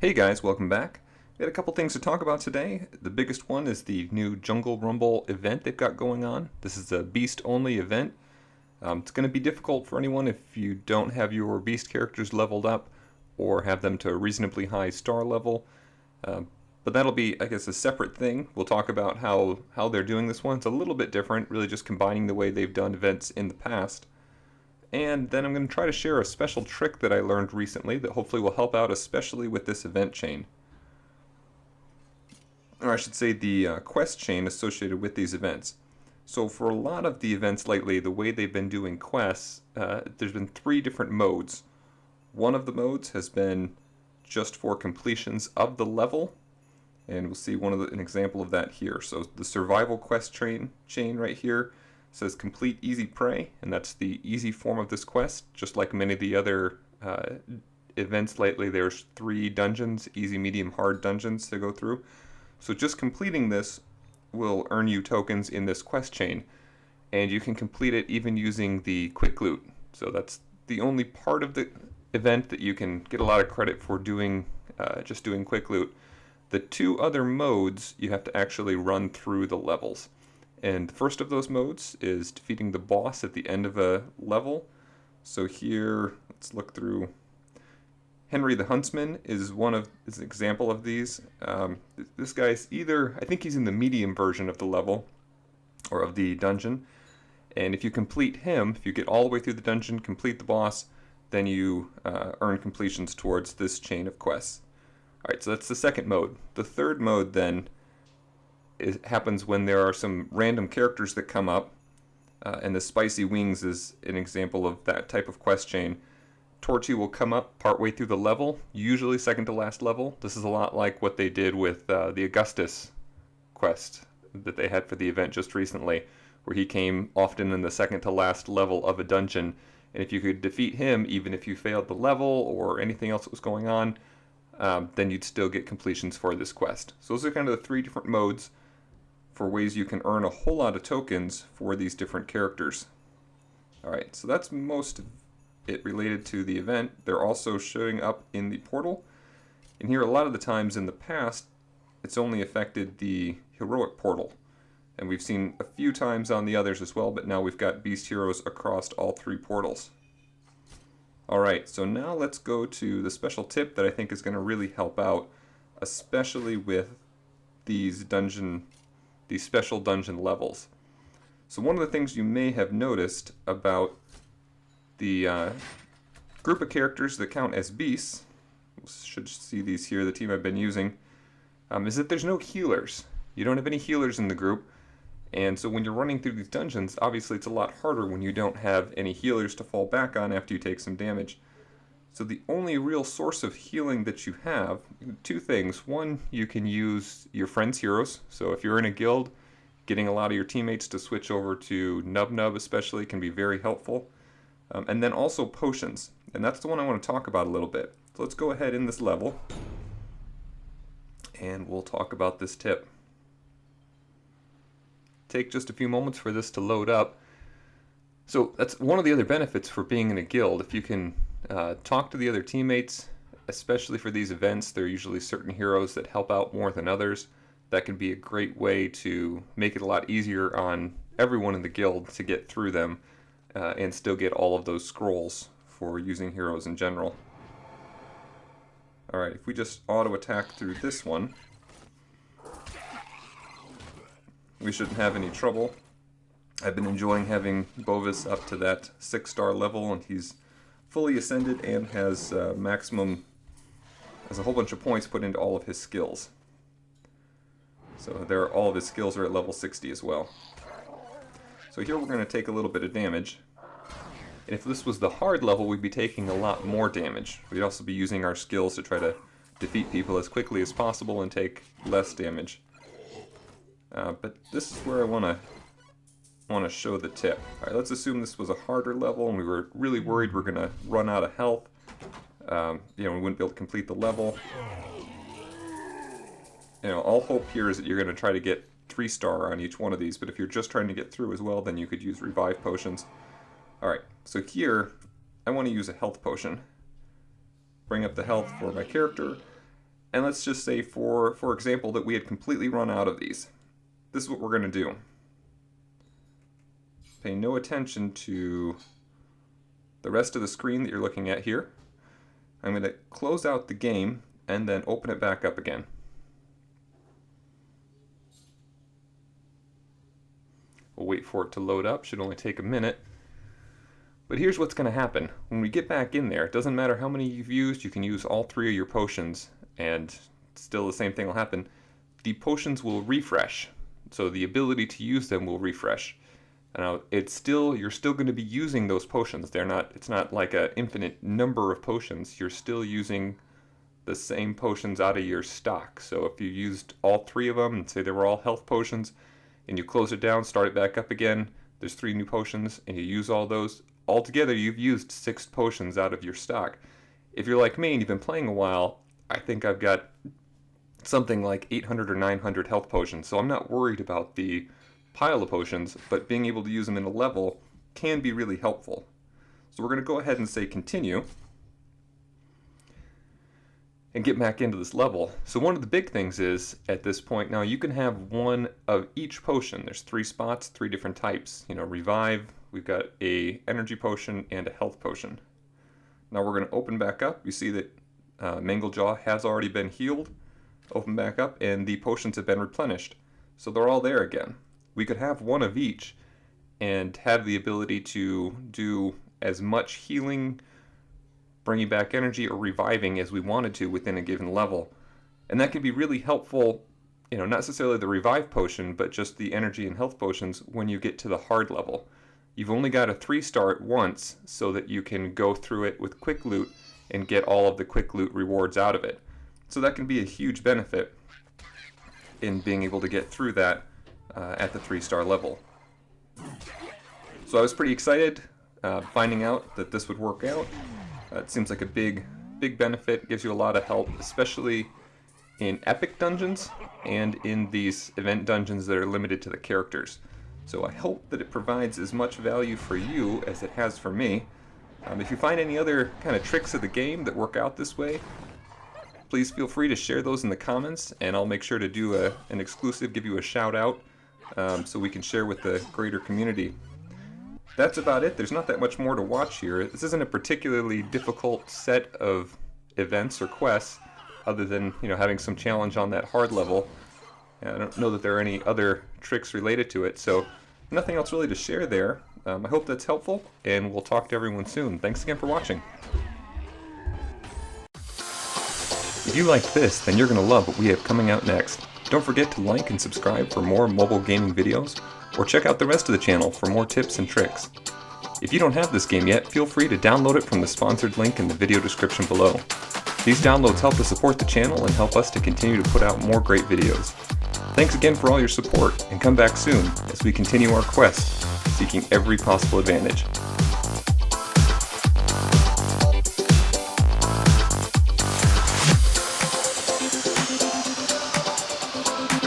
Hey guys, welcome back. We had a couple things to talk about today. The biggest one is the new Jungle Rumble event they've got going on. This is a beast-only event. It's going to be difficult for anyone if you don't have your beast characters leveled up or have them to a reasonably high star level. But that'll be, I guess, a separate thing. We'll talk about how they're doing this one. It's a little bit different, really just combining the way they've done events in the past. And then I'm going to try to share a special trick that I learned recently that hopefully will help out, especially with this event chain. Or I should say the quest chain associated with these events. So for a lot of the events lately, the way they've been doing quests, there's been 3 different modes. One of the modes has been just for completions of the level, and we'll see an example of that here. So the survival quest chain right here says complete easy prey, and that's the easy form of this quest. Just like many of the other events lately, there's 3 dungeons, easy, medium, hard dungeons to go through. So just completing this will earn you tokens in this quest chain, and you can complete it even using the quick loot. So that's the only part of the event that you can get a lot of credit for doing, just doing quick loot. The 2 other modes you have to actually run through the levels. And the first of those modes is defeating the boss at the end of a level. So here, let's look through. Henry the Huntsman is an example of these. This guy's either, I think he's in the medium version of the level, or of the dungeon. And if you complete him, if you get all the way through the dungeon, complete the boss, then you earn completions towards this chain of quests. Alright, so that's the second mode. The third mode then happens when there are some random characters that come up, and the Spicy Wings is an example of that type of quest chain. Torchy will come up partway through the level, usually second to last level. This is a lot like what they did with the Augustus quest that they had for the event just recently, where he came often in the second to last level of a dungeon, and if you could defeat him, even if you failed the level or anything else that was going on, then you'd still get completions for this quest. So those are kind of the 3 different modes for ways you can earn a whole lot of tokens for these different characters. Alright, so that's most of it related to the event. They're also showing up in the portal. And here, a lot of the times in the past, it's only affected the heroic portal. And we've seen a few times on the others as well, but now we've got beast heroes across all 3 portals. Alright, so now let's go to the special tip that I think is going to really help out, especially with these special dungeon levels. So one of the things you may have noticed about the group of characters that count as beasts, should see these here, the team I've been using, is that there's no healers. You don't have any healers in the group, and so when you're running through these dungeons, obviously it's a lot harder when you don't have any healers to fall back on after you take some damage. So the only real source of healing that you have, 2 things. One, you can use your friend's heroes. So if you're in a guild, getting a lot of your teammates to switch over to Nub Nub especially can be very helpful. And then also potions. And that's the one I want to talk about a little bit. So let's go ahead in this level, and we'll talk about this tip. Take just a few moments for this to load up. So that's one of the other benefits for being in a guild. If you can talk to the other teammates, especially for these events, there are usually certain heroes that help out more than others. That can be a great way to make it a lot easier on everyone in the guild to get through them and still get all of those scrolls for using heroes in general. Alright, if we just auto attack through this one, we shouldn't have any trouble. I've been enjoying having Bovis up to that 6-star level, and he's fully ascended and has a whole bunch of points put into all of his skills. So all of his skills are at level 60 as well. So here we're going to take a little bit of damage. And if this was the hard level, we'd be taking a lot more damage. We'd also be using our skills to try to defeat people as quickly as possible and take less damage. But this is where I want to show the tip. Alright, let's assume this was a harder level and we were really worried we're going to run out of health. We wouldn't be able to complete the level. All hope here is that you're going to try to get 3-star on each one of these, but if you're just trying to get through as well, then you could use revive potions. Alright, so here I want to use a health potion. Bring up the health for my character, And let's just say, for example, that we had completely run out of these. This is what we're going to do. Pay no attention to the rest of the screen that you're looking at here. I'm going to close out the game and then open it back up again. We'll wait for it to load up. Should only take a minute. But here's what's going to happen. When we get back in there, it doesn't matter how many you've used. You can use all 3 of your potions and still the same thing will happen. The potions will refresh. So the ability to use them will refresh. Now, you're still going to be using those potions. It's not like an infinite number of potions. You're still using the same potions out of your stock. So if you used all 3 of them, and say they were all health potions, and you close it down, start it back up again, there's 3 new potions, and you use all those, altogether you've used 6 potions out of your stock. If you're like me and you've been playing a while, I think I've got something like 800 or 900 health potions, so I'm not worried about the pile of potions, but being able to use them in a level can be really helpful. So we're going to go ahead and say continue and get back into this level. So one of the big things is, at this point now, you can have 1 of each potion. There's 3 spots, 3 different types. Revive, we've got a energy potion and a health potion. Now we're going to open back up. You see that Mangljaw has already been healed. Open back up and the potions have been replenished. So they're all there again. We could have 1 of each and have the ability to do as much healing, bringing back energy, or reviving as we wanted to within a given level. And that can be really helpful, not necessarily the revive potion, but just the energy and health potions when you get to the hard level. You've only got a 3-star at once so that you can go through it with quick loot and get all of the quick loot rewards out of it. So that can be a huge benefit in being able to get through that at the 3-star level. So I was pretty excited finding out that this would work out. It seems like a big benefit. It gives you a lot of help, especially in epic dungeons and in these event dungeons that are limited to the characters. So I hope that it provides as much value for you as it has for me. If you find any other kind of tricks of the game that work out this way, please feel free to share those in the comments, and I'll make sure to do an exclusive, give you a shout out, so we can share with the greater community. That's about it. There's not that much more to watch here. This isn't a particularly difficult set of events or quests, other than having some challenge on that hard level. I don't know that there are any other tricks related to it, so nothing else really to share there. I hope that's helpful, and we'll talk to everyone soon. Thanks again for watching. If you liked this, then you're going to love what we have coming out next. Don't forget to like and subscribe for more mobile gaming videos, or check out the rest of the channel for more tips and tricks. If you don't have this game yet, feel free to download it from the sponsored link in the video description below. These downloads help to support the channel and help us to continue to put out more great videos. Thanks again for all your support, and come back soon as we continue our quest, seeking every possible advantage.